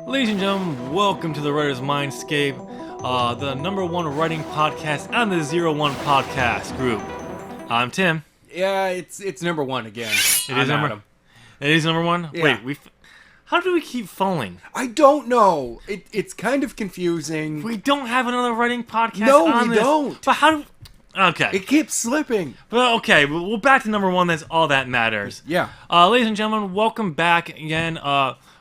Ladies and gentlemen, welcome to the Writers Mindscape, the number one writing podcast on the 01 podcast group. I'm Tim. Yeah, it's number one again. It is number. Adam. It is number one. Yeah. Wait, how do we keep falling? I don't know. It's kind of confusing. We don't have another writing podcast. No, on we this. don't. But how do? Okay. It keeps slipping. Well, okay. We're back to number one. That's all that matters. Yeah. Ladies and gentlemen, welcome back again.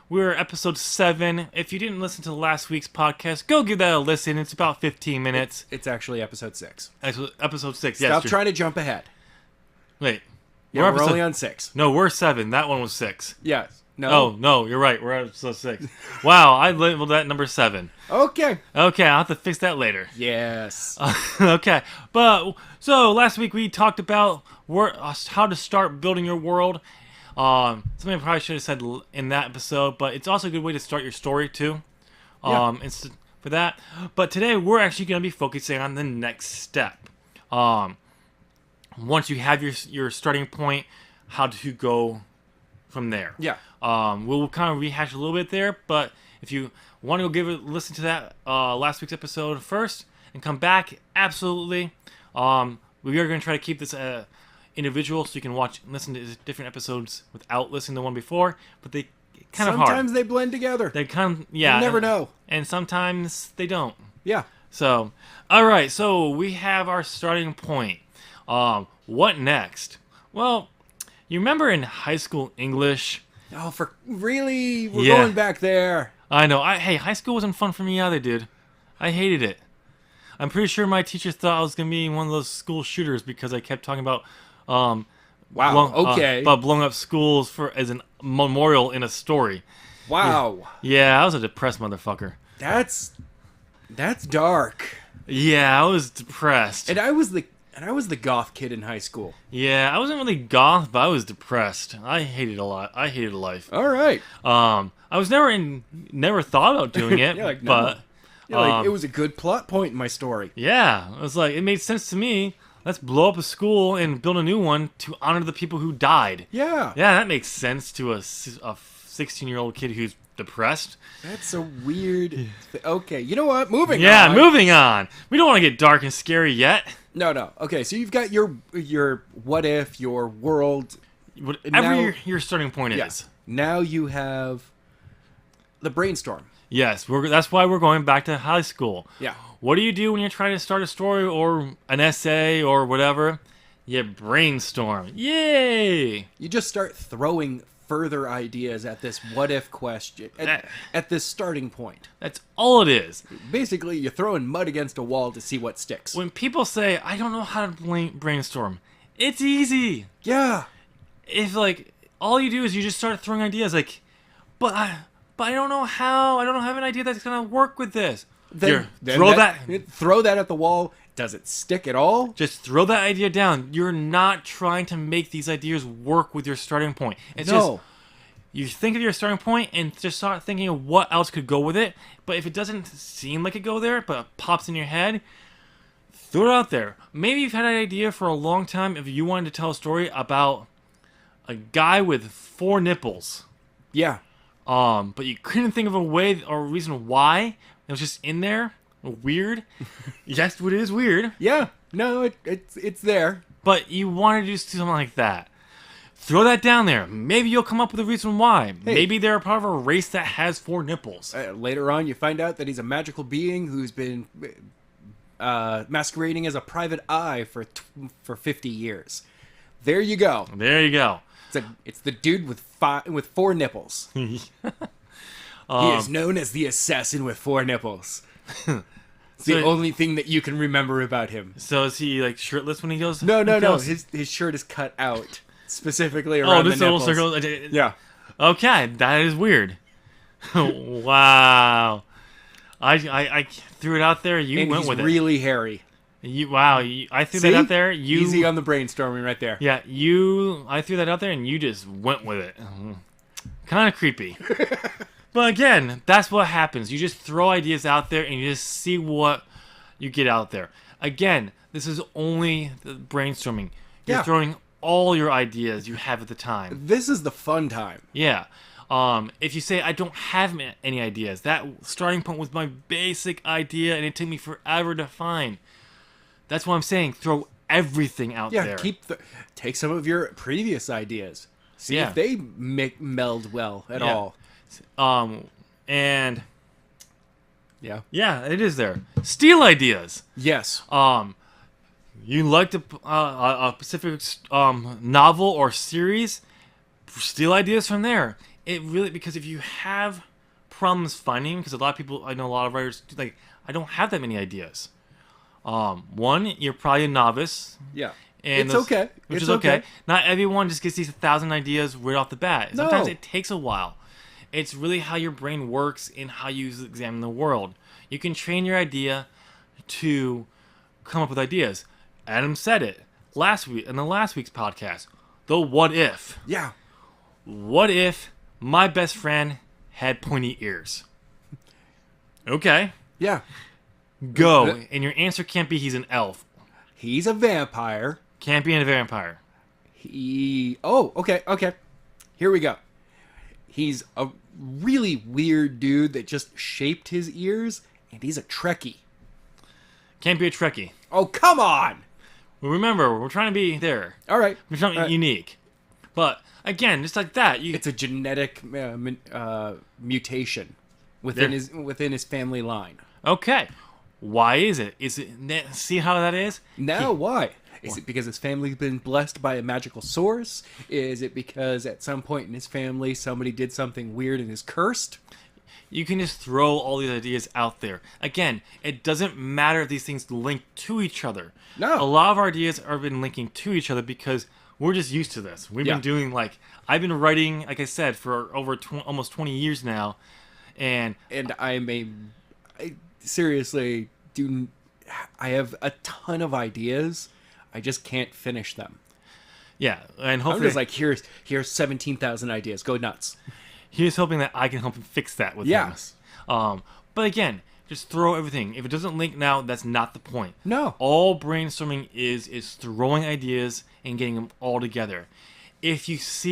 We're episode 7. If you didn't listen to last week's podcast, go give that a listen. It's about 15 minutes. It's actually episode 6. Episode 6. Stop trying to jump ahead. Wait. Yeah, we're only on 6. No, we're 7. That one was 6. Yes. No. Oh, no, you're right. We're at episode 6. Wow, I labeled that number 7. Okay. Okay, I'll have to fix that later. Yes. Okay, but so last week we talked about how to start building your world. Something I probably should have said in that episode, but it's also a good way to start your story too. For that. But today we're actually going to be focusing on the next step. Once you have your starting point, how to go from there. Yeah. We'll kind of rehash a little bit there, but if you want to go listen to that last week's episode first and come back, absolutely. We are going to try to keep this individual, so you can listen to different episodes without listening to the one before, but they kind of hard. Sometimes they blend together. They kind of, yeah. You never know. And sometimes they don't. Yeah. So, all right. So we have our starting point. What next? Well, you remember in high school English? Oh, really? We're Yeah. going back there. I know. Hey, high school wasn't fun for me either, dude. I hated it. I'm pretty sure my teachers thought I was gonna be one of those school shooters because I kept talking about Wow. about blowing up schools as a memorial in a story. Wow. Yeah, I was a depressed motherfucker. That's dark. Yeah, I was depressed. And I was the goth kid in high school. Yeah, I wasn't really goth, but I was depressed. I hated a lot. I hated life. All right. I was never thought about doing it, You're like, no. but It was a good plot point in my story. yeah, it was like, it made sense to me. Let's blow up a school and build a new one to honor the people who died. Yeah. Yeah, that makes sense to a 16-year-old kid who's depressed. That's a weird... Okay, you know what? Moving on. Yeah, moving on. We don't want to get dark and scary yet. No. Okay, so you've got your what if, your world. Whatever your starting point is. Now you have the brainstorm. Yes, that's why we're going back to high school. Yeah. What do you do when you're trying to start a story or an essay or whatever? You brainstorm. Yay! You just start throwing further ideas at this what if question, at this starting point. That's all it is. Basically, you're throwing mud against a wall to see what sticks. When people say, I don't know how to brainstorm, it's easy. Yeah. If, all you do is you just start throwing ideas, but I don't know how. I don't have an idea that's going to work with this. Then Throw that at the wall. Does it stick at all? Just throw that idea down. You're not trying to make these ideas work with your starting point. It's No. just, you think of your starting point and just start thinking of what else could go with it. But if it doesn't seem like it go there, but it pops in your head, throw it out there. Maybe you've had an idea for a long time if you wanted to tell a story about a guy with 4 nipples. Yeah. But you couldn't think of a way or a reason why. It was just in there. Weird. Yes, it is weird. Yeah. No, it's there. But you wanted to do something like that. Throw that down there. Maybe you'll come up with a reason why. Hey. Maybe they're a part of a race that has 4 nipples. Later on, you find out that he's a magical being who's been masquerading as a private eye for 50 years. There you go. There you go. It's the dude with 4 nipples. He is known as the assassin with 4 nipples. It's the only thing that you can remember about him. So is he shirtless when he goes? No. His shirt is cut out specifically around the nipples. Little circle. Yeah. Okay, that is weird. Wow. I threw it out there. You went with it. He's really hairy. I threw that out there. Easy on the brainstorming right there. Yeah, I threw that out there and you just went with it. Kind of creepy. But again, that's what happens. You just throw ideas out there and you just see what you get out there. Again, this is only the brainstorming. You're throwing all your ideas you have at the time. This is the fun time. Yeah. If you say I don't have any ideas, that starting point was my basic idea, and it took me forever to find. That's what I'm saying. Throw everything out there. Take some of your previous ideas. See if they meld well at all. And yeah, it is there. Steal ideas. Yes. You liked a specific novel or series, steal ideas from there. It really, because if you have problems finding, because a lot of people, I know a lot of writers, like, I don't have that many ideas. One, you're probably a novice. Yeah. And it's okay. Which is okay. Not everyone just gets these 1,000 ideas right off the bat. Sometimes it takes a while. It's really how your brain works and how you examine the world. You can train your idea to come up with ideas. Adam said it last week in the last week's podcast. The what if. Yeah. What if my best friend had pointy ears? Okay. Yeah. Go. And your answer can't be he's an elf. He's a vampire. Can't be a vampire. Okay. Here we go. He's a really weird dude that just shaped his ears, and he's a Trekkie. Can't be a Trekkie. Oh, come on! Well, remember, we're trying to be there. All right. We're trying to be unique. But, again, just like that. It's a genetic mutation within his family line. Okay. Why is it? See how that is? Now, why? Is it because his family's been blessed by a magical source? Is it because at some point in his family somebody did something weird and is cursed? You can just throw all these ideas out there. Again, it doesn't matter if these things link to each other. No. A lot of our ideas have been linking to each other because we're just used to this. We've been doing, I've been writing, like I said, for over almost 20 years now. And I seriously do. I have a ton of ideas. I just can't finish them. Yeah, and hopefully, I'm just here's 17,000 ideas. Go nuts. He's hoping that I can help him fix that with him. But again, just throw everything. If it doesn't link now, that's not the point. No. All brainstorming is throwing ideas and getting them all together. Because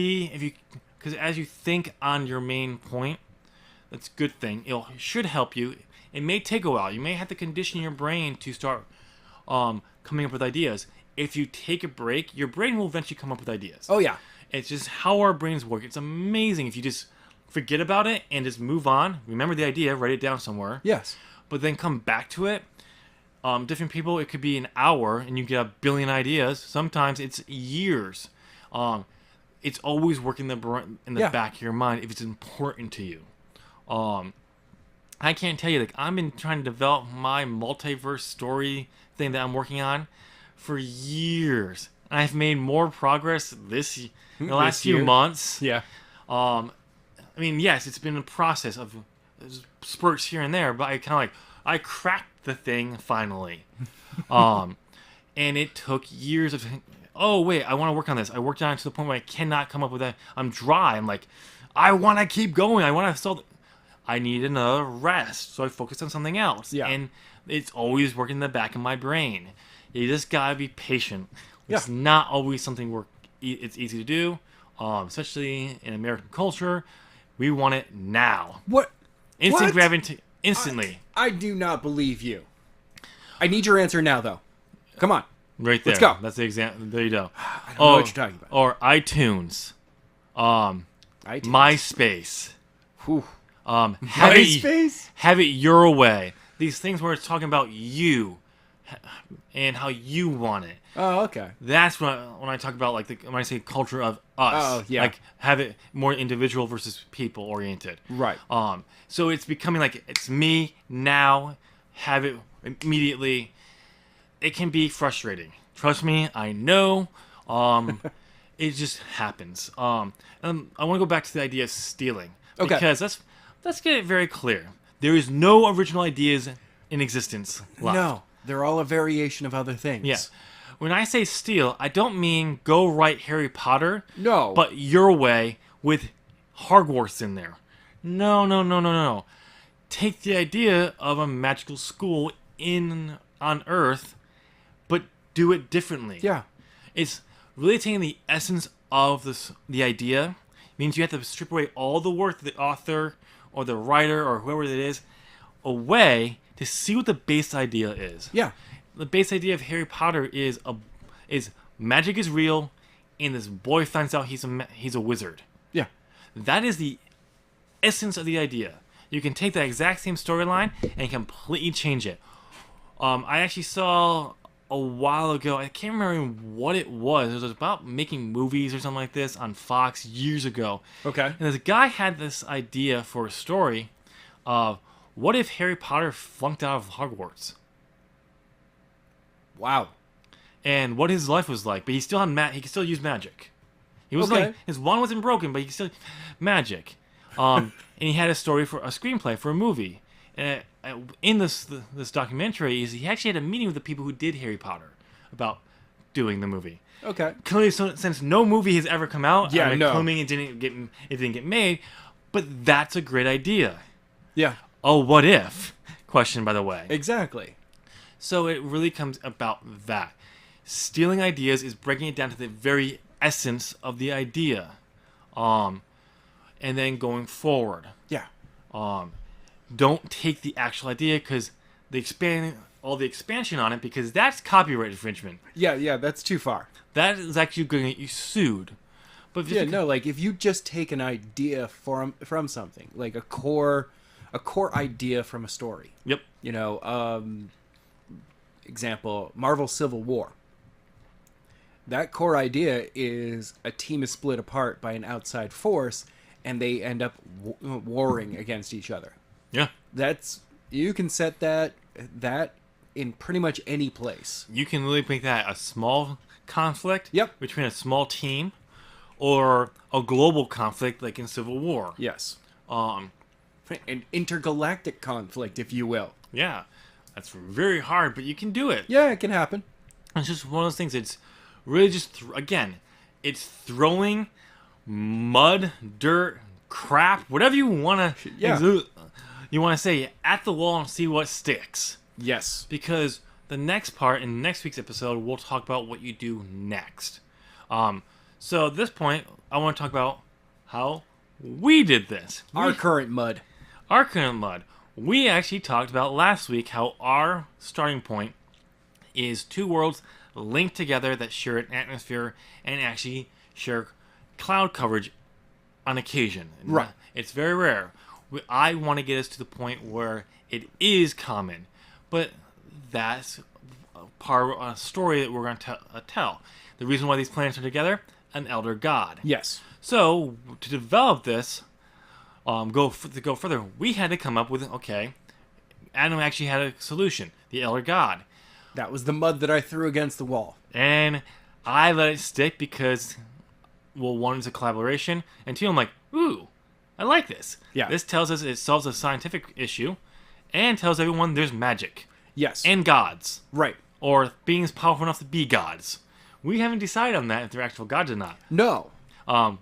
as you think on your main point, that's a good thing. It should help you. It may take a while. You may have to condition your brain to start coming up with ideas. If you take a break, your brain will eventually come up with ideas. Oh, yeah. It's just how our brains work. It's amazing if you just forget about it and just move on. Remember the idea, write it down somewhere. Yes. But then come back to it. Different people, it could be an hour and you get a billion ideas. Sometimes it's years. It's always working in the back of your mind if it's important to you. I can't tell you, I've been trying to develop my multiverse story thing that I'm working on for years. I've made more progress in the last few months. Yeah. Yes, it's been a process of spurts here and there, but I cracked the thing finally. And it took years of, oh wait, I want to work on this. I worked on it to the point where I cannot come up with that. I'm dry. I'm like, I want to keep going. I want to solve. I need another rest, so I focused on something else. Yeah. And it's always working in the back of my brain. You just gotta be patient. It's not always something it's easy to do, especially in American culture. We want it now. What? Instant gravity, instantly. I do not believe you. I need your answer now, though. Come on. Right there. Let's go. That's the example. There you go. I don't know what you're talking about. Or iTunes. MySpace. Whew. MySpace? Have it your way. These things where it's talking about you and how you want it. Oh, okay. That's when I talk about when I say culture of us. Oh, yeah. Have it more individual versus people oriented. Right. So it's becoming it's me now. Have it immediately. It can be frustrating. Trust me, I know. It just happens. I want to go back to the idea of stealing. Okay. Because let's get it very clear. There is no original ideas in existence left. No, they're all a variation of other things. Yeah. When I say steal, I don't mean go write Harry Potter. No. But your way with Hogwarts in there. No. Take the idea of a magical school on Earth, but do it differently. Yeah. It's really taking the essence of the idea, means you have to strip away all the work that the author or the writer or whoever it is away to see what the base idea is. Yeah. The base idea of Harry Potter is magic is real, and this boy finds out he's a wizard. Yeah. That is the essence of the idea. You can take that exact same storyline and completely change it. I actually saw a while ago, I can't remember what it was. It was about making movies or something like this on Fox years ago. Okay. And this guy had this idea for a story of what if Harry Potter flunked out of Hogwarts? Wow. And what his life was like, but he still had he could still use magic. He was Okay. like his wand wasn't broken, but he could still magic. And he had a story for a screenplay for a movie. And in this documentary, he actually had a meeting with the people who did Harry Potter about doing the movie. Okay. Clearly, since no movie has ever come out, Yeah, no. Claiming it didn't get made, but that's a great idea. Yeah. Oh, what if? Question, by the way. Exactly. So it really comes about that. Stealing ideas is breaking it down to the very essence of the idea. And then going forward. Yeah. Don't take the actual idea because all the expansion on it, because that's copyright infringement. Yeah, that's too far. That is actually going to get you sued. But if you just take an idea from something, like a core idea from a story. Yep. Example, Marvel Civil War. That core idea is a team is split apart by an outside force, and they end up warring against each other. Yeah. You can set that in pretty much any place. You can really make that a small conflict. Yep. Between a small team, or a global conflict like in Civil War. Yes. An intergalactic conflict, if you will. Yeah. That's very hard, but you can do it. Yeah, it can happen. It's just one of those things. It's really just it's throwing mud, dirt, crap, whatever you want to. Yeah. You want to say at the wall and see what sticks. Yes. Because the next part in next week's episode, we'll talk about what you do next. So at this point, I want to talk about how we did this. Our current mud. We actually talked about last week how our starting point is two worlds linked together that share an atmosphere and actually share cloud coverage on occasion. Right. It's very rare. I want to get us to the point where it is common, but that's part of a story that we're going to tell. The reason why these planets are together, an elder god. Yes. So to develop this, go further, we had to come up with Adam actually had a solution: the elder god. That was the mud that I threw against the wall, and I let it stick because, well, one is a collaboration, and two, I'm like, ooh, I like this. Yeah. This tells us it solves a scientific issue, and tells everyone there's magic. Yes. And gods. Right. Or beings powerful enough to be gods. We haven't decided on that if they're actual gods or not. No.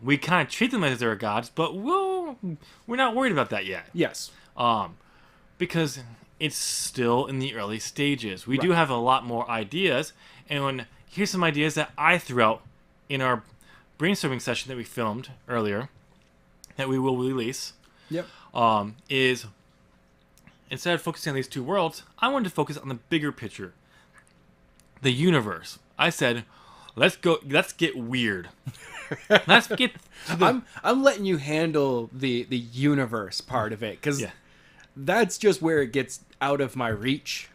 We kind of treat them as if they're gods, but we're not worried about that yet. Yes. Because it's still in the early stages. We do have a lot more ideas, and here's some ideas that I threw out in our brainstorming session that we filmed earlier, that we will release. Yep. Is instead of focusing on these two worlds, I wanted to focus on the bigger picture, the universe. I said, let's get weird. Let's get. I'm letting you handle the universe part of it, because that's just where it gets out of my reach.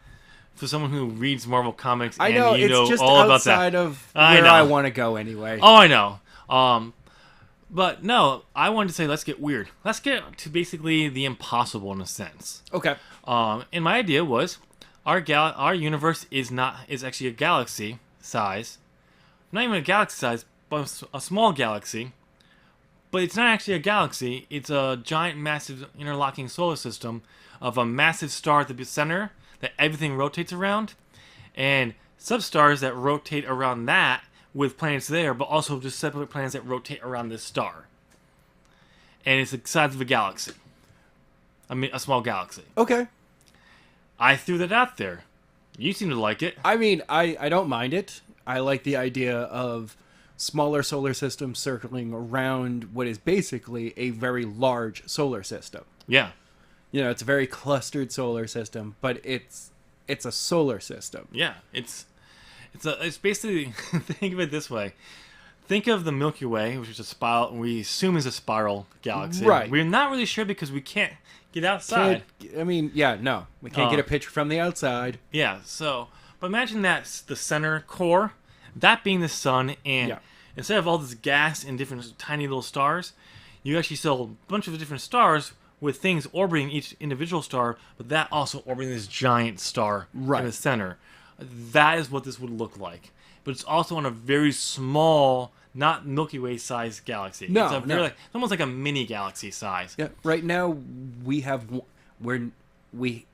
For someone who reads Marvel comics, I know, and you it's know just all about outside that. of where I want to go anyway. Oh, I know. But no, I wanted to say let's get weird. Let's get to basically the impossible in a sense. Okay. And my idea was our universe is actually a galaxy size, not even a galaxy size, but a small galaxy. But it's not actually a galaxy. It's a giant, massive interlocking solar system of a massive star at the center that everything rotates around, and substars that rotate around that with planets there, but also just separate planets that rotate around this star. And it's the size of a galaxy. I mean, a small galaxy. Okay. I threw that out there. You seem to like it. I mean, I don't mind it. I like the idea of smaller solar systems circling around what is basically a very large solar system. Yeah. It's a very clustered solar system, but it's a solar system. Yeah. It's basically, think of it this way. Think of the Milky Way, which is a spiral, we assume is a spiral galaxy. Right. We're not really sure because we can't get outside. We can't get a picture from the outside. Yeah, but imagine that's the center core, that being the sun, and instead of all this gas and different tiny little stars, you actually saw a bunch of different stars with things orbiting each individual star, but that also orbiting this giant star in the center. That is what this would look like. But it's also on a very small, not Milky Way sized galaxy. No, it's almost like a mini galaxy size. Yeah, right now we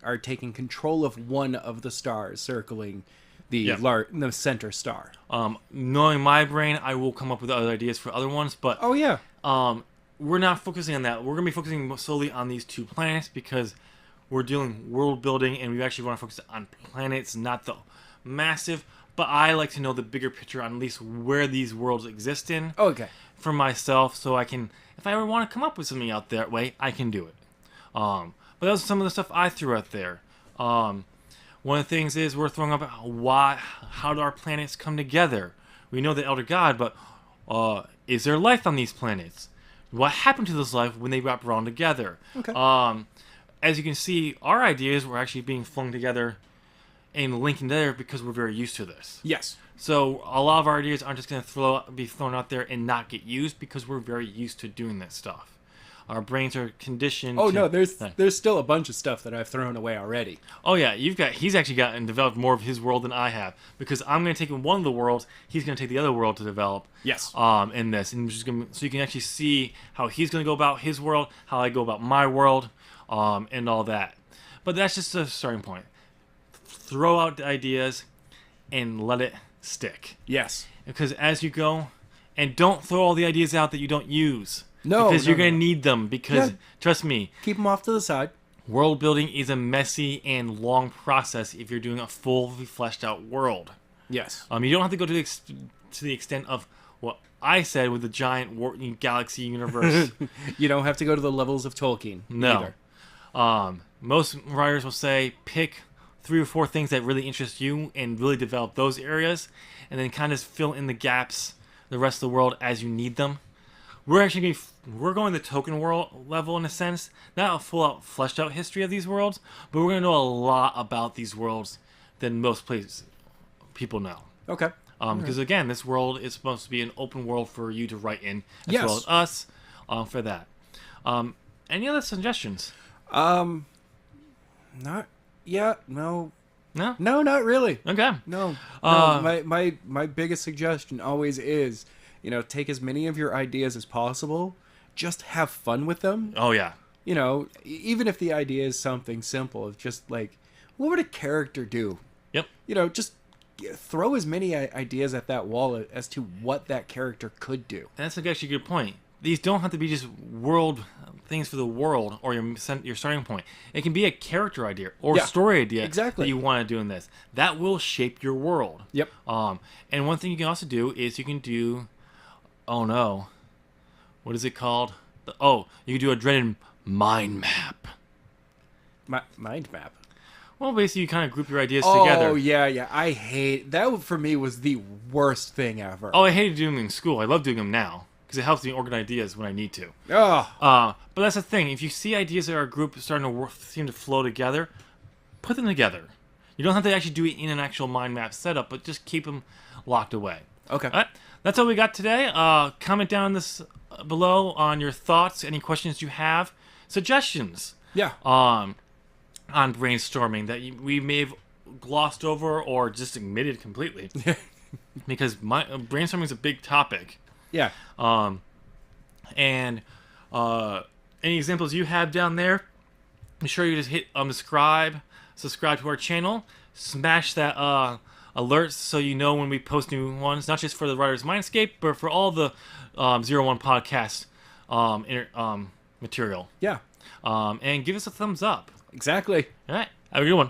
are taking control of one of the stars circling the center star. Knowing my brain, I will come up with other ideas for other ones, but we're not focusing on that. We're going to be focusing solely on these two planets because we're doing world building, and we actually want to focus on planets, not the massive. But I like to know the bigger picture on at least where these worlds exist in. Okay. For myself, so I can, if I ever want to come up with something out that way, I can do it. But that was some of the stuff I threw out there. One of the things is we're throwing up how do our planets come together? We know the Elder God, but is there life on these planets? What happened to this life when they got brought together? Okay. As you can see, our ideas were actually being flung together and linking there because we're very used to this. Yes. So a lot of our ideas aren't just going to be thrown out there and not get used because we're very used to doing that stuff. Our brains are conditioned. There's still a bunch of stuff that I've thrown away already. Oh yeah, he's actually gotten developed more of his world than I have because I'm going to take one of the worlds, he's going to take the other world to develop. Yes. In this, and so you can actually see how he's going to go about his world, how I go about my world, and all that. But that's just a starting point. Throw out the ideas and let it stick. Yes. Because as you go, and don't throw all the ideas out that you don't use. No. Because you're going to need them. Because, trust me. Keep them off to the side. World building is a messy and long process if you're doing a fully fleshed out world. Yes. You don't have to go to the extent of what I said with the giant galaxy universe. You don't have to go to the levels of Tolkien. No. Either. Most writers will say pick 3 or 4 things that really interest you and really develop those areas, and then kind of fill in the gaps, the rest of the world as you need them. We're actually going the Tolkien world level in a sense, not a full out fleshed out history of these worlds, but we're going to know a lot about these worlds than most people know. Okay. Because again, this world is supposed to be an open world for you to write in, as yes. well as us, for that. Any other suggestions? Not yet. No. No? No, not really. Okay. No. My biggest suggestion always is, take as many of your ideas as possible. Just have fun with them. Oh, yeah. Even if the idea is something simple, it's just like, what would a character do? Yep. Just throw as many ideas at that wall as to what that character could do. That's actually a good point. These don't have to be just world things for the world or your starting point. It can be a character idea or story idea that you want to do in this. That will shape your world. Yep. And one thing you can also do is you can do, what is it called? You can do a dreaded mind map. Mind map? Well, basically, you kind of group your ideas together. Oh, yeah. I hate... That, for me, was the worst thing ever. Oh, I hated doing them in school. I love doing them now. Because it helps me organize ideas when I need to. Oh. But that's the thing. If you see ideas that are a group starting to seem to flow together, put them together. You don't have to actually do it in an actual mind map setup, but just keep them locked away. Okay. All right. That's all we got today. Comment down this below on your thoughts, any questions you have, suggestions. Yeah. On brainstorming that we may have glossed over or just omitted completely. Because brainstorming is a big topic. Yeah. And any examples you have down there, be sure you just hit subscribe to our channel, smash that alerts so you know when we post new ones, not just for the Writers Mindscape, but for all the 01 podcast material. Yeah. And give us a thumbs up. Exactly. All right. Have a good one.